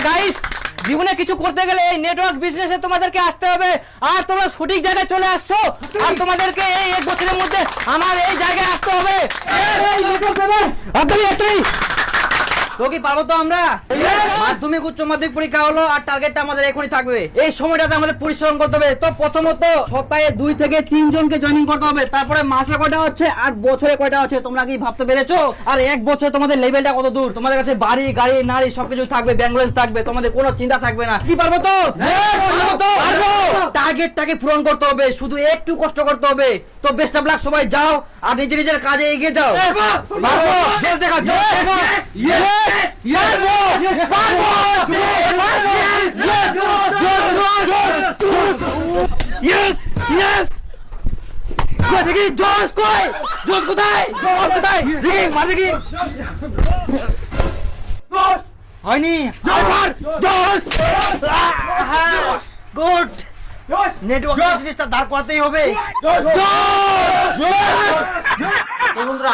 Guys, জীবনে কিছু করতে গেলে এই নেটওয়ার্ক বিজনেসে তোমাদেরকে আসতে হবে। আর তোমরা সঠিক জায়গায় চলে আসছো। আর তোমাদেরকে এই 1 বছরের মধ্যে আমার এই জায়গায় আসতে হবে। তো কি পারবো তো আমরা? মাধ্যমিক উচ্চ মাধ্যমিক পরীক্ষা হলো আর টার্গেটটা আমাদের এখনই থাকবে। এই সময়টাতে আমাদের পরিশ্রম করতে হবে। তো প্রথমত সপ্তাহে 2 থেকে 3 জনকে জয়েনিং করতে হবে। তারপরে মাসে কয়টা হচ্ছে আর বছরে কয়টা হচ্ছে তোমরা কি ভাবতে পেরেছো? আর 1 বছর তোমাদের লেভেলটা কত দূর? তোমাদের কাছে বাড়ি গাড়ি নারী সবকিছু থাকবে, ব্যাংক থাকবে, তোমাদের কোনো চিন্তা থাকবে না। কি পারবো তো? টার্গেটটাকে পূরণ করতে হবে, শুধু একটু কষ্ট করতে হবে। তো বেস্ট অফ লাক, সবাই যাও আর নিজের নিজের কাজে এগিয়ে যাও। জোশ দেখা, জোশ দেখা। দেখি জোশ কই, জোশ কোথায়, জোশ কোথায়? দেখি মার, দেখি হয়নি। জোশ গুড। নেটওয়ার্ক বিজনেসটা দাঁড় করাতেই হবে। জোশ। বন্ধুরা